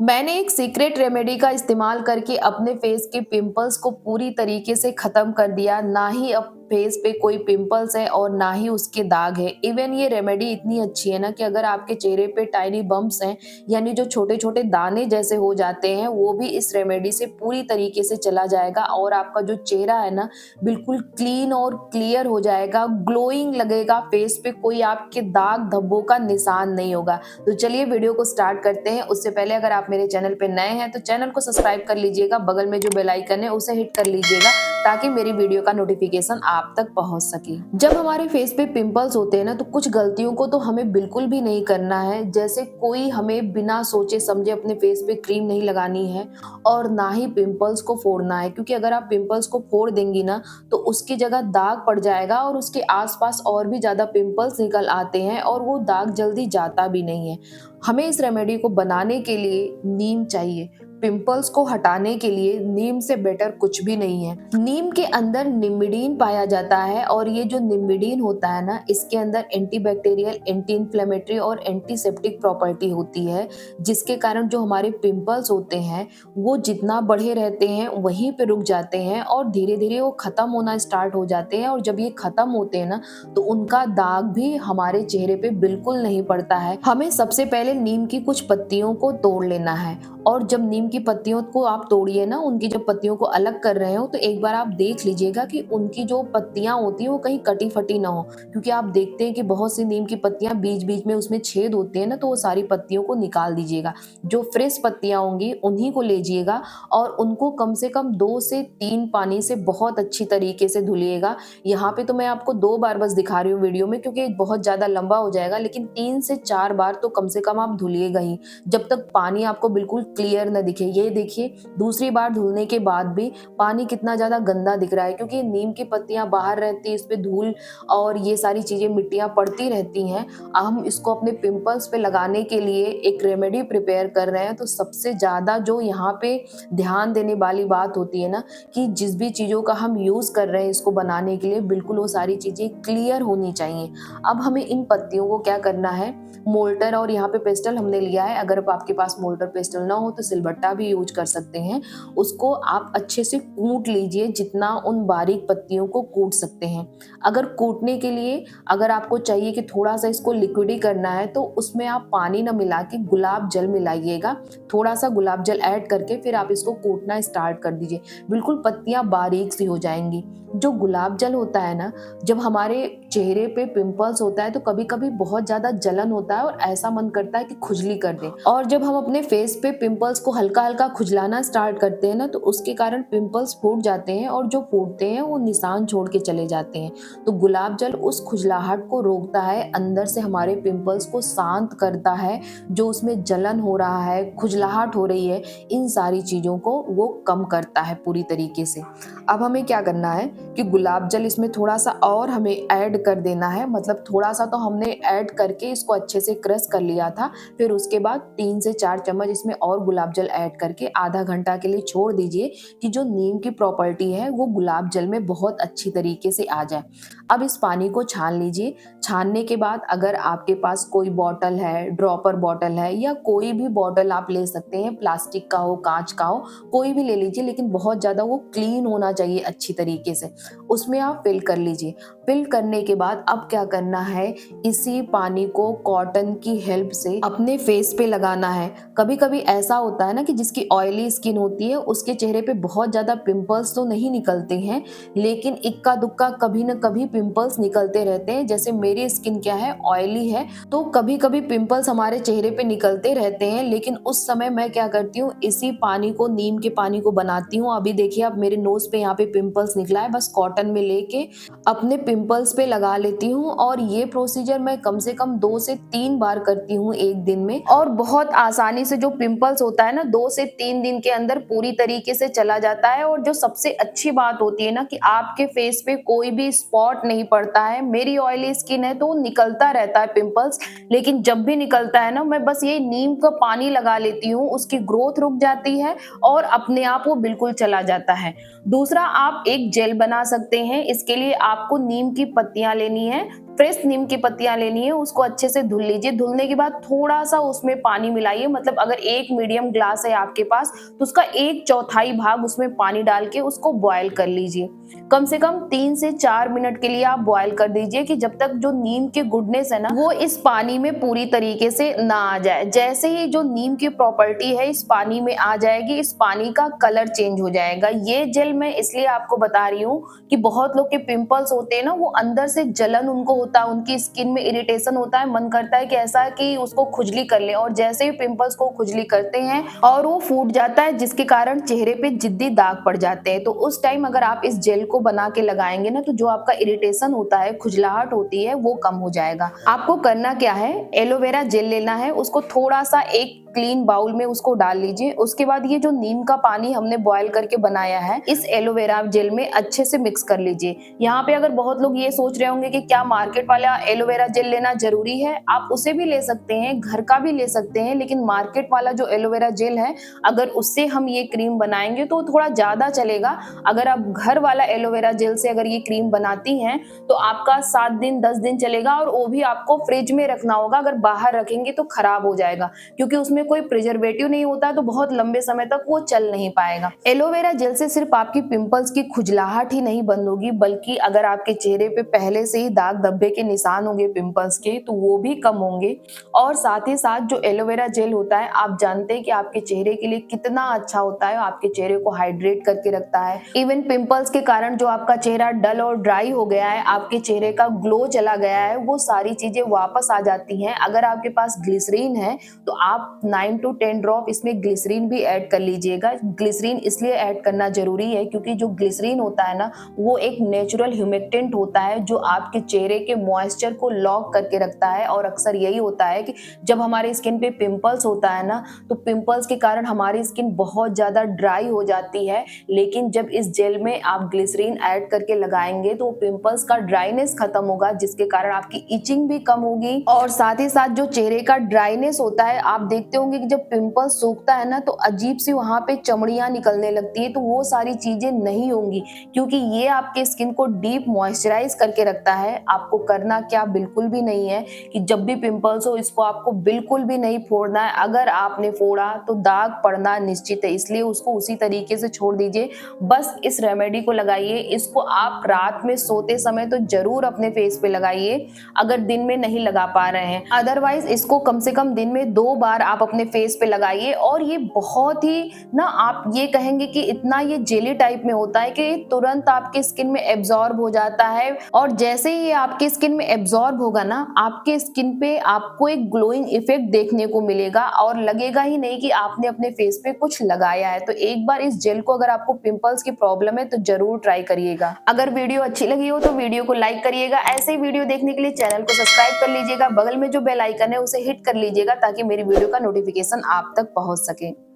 मैंने एक secret remedy का इस्तेमाल करके अपने फेस के पिंपल्स को पूरी तरीके से खत्म कर दिया। ना ही अब फेस पे कोई पिंपल्स है और ना ही उसके दाग है। इवन ये रेमेडी इतनी अच्छी है ना कि अगर आपके चेहरे पे टाइनी बम्प्स हैं, यानी जो छोटे-छोटे दाने जैसे हो जाते हैं, वो भी इस रेमेडी से पूरी तरीके से चला जाएगा और आपका जो चेहरा है ना, बिल्कुल क्लीन और क्लियर हो जाएगा, ग्लोइंग लगेगा फेस पे, कोई आपके दाग धब्बों का निशान नहीं होगा। तो चलिए वीडियो को स्टार्ट करते हैं। उससे पहले अगर आप मेरे चैनल पे नए हैं तो चैनल को सब्सक्राइब कर लीजिएगा, बगल में जो बेल आइकन है उसे हिट कर लीजिएगा ताकि मेरी वीडियो का नोटिफिकेशन आप तक पहुंच सके। जब हमारे फेस पे पिंपल्स होते हैं ना तो कुछ गलतियों को तो हमें बिल्कुल भी नहीं करना है। जैसे कोई हमें बिना सोचे समझे अपने फेस पे क्रीम नहीं लगानी है और ना ही पिंपल्स को फोड़ना है, क्योंकि अगर आप पिंपल्स को फोड़ देंगी ना तो उसकी जगह दाग पड़ जाएगा और उसके आसपास और भी ज्यादा पिंपल्स निकल आते हैं और वो दाग जल्दी जाता भी नहीं है। हमें इस रेमेडी को बनाने के लिए नीम चाहिए। पिंपल्स को हटाने के लिए नीम से बेटर कुछ भी नहीं है। नीम के अंदर निमिडीन पाया जाता है और ये जो निमिडीन होता है ना, इसके अंदर एंटीबैक्टीरियल, एंटी इन्फ्लेमेटरी और एंटीसेप्टिक प्रॉपर्टी होती है, जिसके कारण जो हमारे पिंपल्स होते हैं वो जितना बढ़े रहते हैं वहीं पे रुक जाते हैं और धीरे धीरे वो खत्म होना स्टार्ट हो जाते हैं। और जब ये खत्म होते हैं ना तो उनका दाग भी हमारे चेहरे पे बिल्कुल नहीं पड़ता है। हमें सबसे पहले नीम की कुछ पत्तियों को तोड़ लेना है और जब नीम की पत्तियों को आप तोड़िए ना, उनकी जब पत्तियों को अलग कर रहे हो तो एक बार आप देख लीजिएगा कि उनकी जो पत्तियां होती हैं वो कहीं कटी फटी ना हो, क्योंकि आप देखते हैं कि बहुत सी नीम की पत्तियां बीच बीच में उसमें छेद होते हैं ना, तो वो सारी पत्तियों को निकाल दीजिएगा। जो फ्रेश पत्तियां होंगी उन्हीं को लीजिएगा और उनको कम से कम 2 से 3 पानी से बहुत अच्छी तरीके से धुलिएगा। यहाँ पे तो मैं आपको 2 बार बस दिखा रही हूँ वीडियो में, क्योंकि बहुत ज्यादा लंबा हो जाएगा, लेकिन 3 से 4 बार तो कम से कम आप धुलिएगा ही, जब तक पानी आपको बिल्कुल क्लियर न दिखे। ये देखिए, दूसरी बार धुलने के बाद भी पानी कितना ज्यादा गंदा दिख रहा है, क्योंकि नीम की पत्तियां बाहर रहती है, इस पे धूल और ये सारी चीजें मिट्टियां पड़ती रहती हैं। हम इसको अपने पिंपल्स पे लगाने के लिए एक रेमेडी प्रिपेयर कर रहे हैं। तो सबसे ज्यादा जो यहाँ पे ध्यान देने वाली बात होती है ना, कि जिस भी चीजों का हम यूज कर रहे हैं इसको बनाने के लिए, बिल्कुल वो सारी चीजें क्लियर होनी चाहिए। अब हमें इन पत्तियों को क्या करना है, मोल्टर और यहाँ पे पेस्टल हमने लिया है। अगर आपके पास मोल्टर पेस्टल ना हो तो सिलबट्टा भी यूज कर सकते हैं। उसको आप अच्छे से कूट लीजिए, जितना उन बारीक पत्तियों को कूट सकते हैं। अगर कूटने के लिए अगर आपको चाहिए कि थोड़ा सा इसको लिक्विडी करना है तो उसमें आप पानी ना मिला के गुलाब जल मिलाइएगा। थोड़ा सा गुलाब जल ऐड करके फिर आप इसको कूटना स्टार्ट कर दीजिए, बिल्कुल पत्तियां बारीक सी हो जाएंगी। जो गुलाब जल होता है ना, जब हमारे चेहरे पे पिंपल्स होता है तो कभी कभी बहुत ज्यादा जलन होता है और ऐसा मन करता है कि खुजली कर दे, और जब हम अपने फेस पे पिंपल्स को हल्का हल्का खुजलाना स्टार्ट करते हैं ना तो उसके कारण पिंपल्स फूट जाते हैं और जो फूटते हैं वो निशान छोड़ के चले जाते हैं। तो गुलाब जल उस खुजलाहट को रोकता है, अंदर से हमारे पिंपल्स को शांत करता है। जो उसमें जलन हो रहा है, खुजलाहट हो रही है, इन सारी चीजों को वो कम करता है पूरी तरीके से। अब हमें क्या करना है कि गुलाब जल इसमें थोड़ा सा और हमें ऐड कर देना है, मतलब थोड़ा सा तो हमने ऐड करके इसको अच्छे से क्रश कर लिया था। फिर उसके बाद 3 से 4 चम्मच इसमें और गुलाब जल ऐड करके आधा घंटा के लिए छोड़ दीजिए कि जो नीम की प्रॉपर्टी है वो गुलाब जल में बहुत अच्छी तरीके से आ जाए। अब इस पानी को छान लीजिए। छानने के बाद अगर आपके पास कोई बॉटल है, ड्रॉपर बॉटल है, या कोई भी बॉटल आप ले सकते हैं, प्लास्टिक का हो, कांच का हो, कोई भी ले लीजिए, लेकिन बहुत ज्यादा वो क्लीन होना चाहिए अच्छी तरीके से। उसमें आप फिल कर लीजिए। फिल करने के बाद अब क्या करना है, इसी पानी को कॉटन की हेल्प से अपने फेस पे लगाना है। कभी कभी ऐसा होता है ना कि जिसकी ऑयली स्किन होती है उसके चेहरे पे बहुत ज्यादा पिंपल्स तो नहीं निकलते हैं, लेकिन इक्का दुक्का कभी न कभी पिंपल्स निकलते रहते हैं। जैसे मेरी स्किन क्या है, ऑयली है, तो कभी कभी पिंपल्स हमारे चेहरे पे निकलते रहते हैं। लेकिन उस समय मैं क्या करती हूँ, इसी पानी को, नीम के पानी को बनाती हूँ। अभी देखिए, अब मेरे नोज पे यहाँ पे पिंपल्स निकला है, बस कॉटन में लेके अपने पिंपल्स पे लगा लेती हूँ। और ये प्रोसीजर मैं कम से कम 2 से 3 बार करती हूँ एक दिन में, और बहुत आसानी से जो पिंपल्स होता है ना 2 से 3 दिन के अंदर पूरी तरीके से चला जाता है। और जो सबसे अच्छी बात होती है ना कि आपके फेस पे कोई भी स्पॉट नहीं पड़ता है। मेरी ऑयली स्किन है तो निकलता रहता है पिंपल्स, लेकिन जब भी निकलता है ना, मैं बस ये नीम का पानी लगा लेती हूँ, उसकी ग्रोथ रुक जाती है और अपने आप वो बिल्कुल चला जाता है। दूसरा, आप एक जेल बना सकते हैं। इसके लिए आपको नीम की पत्तियां लेनी है, फ्रेश नीम की पत्तियां लेनी है, उसको अच्छे से धुल लीजिए। धुलने के बाद थोड़ा सा उसमें पानी मिलाइए, मतलब अगर एक मीडियम ग्लास है आपके पास तो उसका 1/4 भाग उसमें पानी डाल के उसको बॉयल कर लीजिए। कम से कम 3 से 4 मिनट के लिए आप बॉयल कर दीजिए कि जब तक जो नीम की गुडनेस है ना वो इस पानी में पूरी तरीके से ना आ जाए। जैसे ही जो नीम की प्रॉपर्टी है इस पानी में आ जाएगी, इस पानी का कलर चेंज हो जाएगा। ये जेल मैं इसलिए आपको बता रही हूँ कि बहुत लोग के पिंपल्स होते हैं ना, वो अंदर से जलन उनको होता है, उनकी स्किन में इरिटेशन होता है, मन करता है कि ऐसा कि उसको खुजली कर ले, और जैसे ही पिंपल्स को खुजली करते हैं और वो फूट जाता है जिसके कारण चेहरे पे जिद्दी दाग पड़ जाते हैं। तो उस टाइम अगर आप इस जेल को बना के लगाएंगे ना तो जो आपका इरिटेशन होता है, खुजलाहट होती है, वो कम हो जाएगा। आपको करना क्या है, एलोवेरा जेल लेना है, उसको थोड़ा सा एक क्लीन बाउल में उसको डाल लीजिए। उसके बाद ये जो नीम का पानी हमने बॉयल करके बनाया है इस एलोवेरा जेल में अच्छे से मिक्स कर लीजिए। यहाँ पे अगर बहुत लोग ये सोच रहे होंगे कि क्या मार्केट वाला एलोवेरा जेल लेना जरूरी है, आप उसे भी ले सकते हैं, घर का भी ले सकते हैं, लेकिन मार्केट वाला जो एलोवेरा जेल है अगर उससे हम ये क्रीम बनाएंगे तो थोड़ा ज्यादा चलेगा। अगर आप घर वाला एलोवेरा जेल से अगर ये क्रीम बनाती हैं तो आपका 7 दिन 10 दिन चलेगा, और वो भी आपको फ्रिज में रखना होगा। अगर बाहर रखेंगे तो खराब हो जाएगा, क्योंकि उसमें कोई प्रिजर्वेटिव नहीं होता है, तो बहुत लंबे समय तक वो चल नहीं पाएगा। एलोवेरा जेल से सिर्फ आपकी पिंपल्स की खुजलाहट ही नहीं बंद होगी, बल्कि अगर आपके चेहरे पे पहले से ही दाग धब्बे के निशान होंगे पिंपल्स के तो वो भी कम होंगे। और साथ ही साथ जो एलोवेरा जेल होता है आप जानते हैं कि आपके चेहरे के लिए कितना अच्छा होता है, आपके चेहरे को हाइड्रेट करके रखता है। इवन पिंपल्स के कारण जो आपका चेहरा डल और ड्राई हो गया है, आपके चेहरे का ग्लो चला गया है, वो सारी चीजें वापस आ जाती हैं। अगर आपके पास ग्लिसरीन है तो आप 9 to 10 ड्रॉप इसमें ग्लिसरीन भी ऐड कर लीजिएगा। ग्लिसरीन इसलिए ऐड करना जरूरी है क्योंकि जो ग्लिसरीन होता है ना वो एक नेचुरल ह्यूमिक्टेंट होता है जो आपके चेहरे के मॉइस्चर को लॉक करके रखता है। और अक्सर यही होता है कि जब हमारे स्किन पे पिंपल्स होता है ना तो पिंपल्स के कारण हमारी स्किन बहुत ज्यादा ड्राई हो जाती है, लेकिन जब इस जेल में आप ग्लिसरीन ऐड करके लगाएंगे तो पिंपल्स का ड्राइनेस खत्म होगा, जिसके कारण आपकी इचिंग भी कम होगी। और साथ ही साथ जो चेहरे का ड्राइनेस होता है, आप देखते होंगे कि जब पिंपल सूखता है ना तो अजीब सी वहां पे चमड़ियां निकलने लगती है, तो वो सारी चीजें नहीं होंगी, क्योंकि ये आपके स्किन को डीप मॉइस्चराइज करके रखता है। आपको करना क्या बिल्कुल भी नहीं है कि जब भी पिंपल्स हो इसको आपको बिल्कुल भी नहीं फोड़ना है। अगर आपने फोड़ा तो दाग पड़ना निश्चित है, इसलिए उसको उसी तरीके से छोड़ दीजिए। बस इस रेमेडी को लगाइए, इसको आप रात में सोते समय तो जरूर अपने फेस पे लगाइए अगर दिन में नहीं लगा पा रहे हैं। अदरवाइज इसको कम से कम दिन में 2 बार आप अपने फेस पे लगाइए। और ये बहुत ही ना, आप ये कहेंगे कि इतना ये जेली टाइप में होता है कि तुरंत आपके स्किन में एब्जॉर्ब हो जाता है, और जैसे ही ये आपके स्किन में एब्जॉर्ब होगा ना आपके स्किन पे आपको एक ग्लोइंग इफेक्ट देखने को मिलेगा, और लगेगा ही नहीं कि आपने अपने फेस पे कुछ लगाया है। तो एक बार इस जेल को अगर आपको पिंपल्स की प्रॉब्लम है तो जरूर ट्राई करिएगा। अगर वीडियो अच्छी लगी हो तो वीडियो को लाइक करिएगा। ऐसे ही वीडियो देखने के लिए चैनल को सब्सक्राइब कर लीजिएगा। बगल में जो बेल आइकन है उसे हिट कर लीजिएगा ताकि मेरी वीडियो का नोटिफिकेशन आप तक पहुंच सके।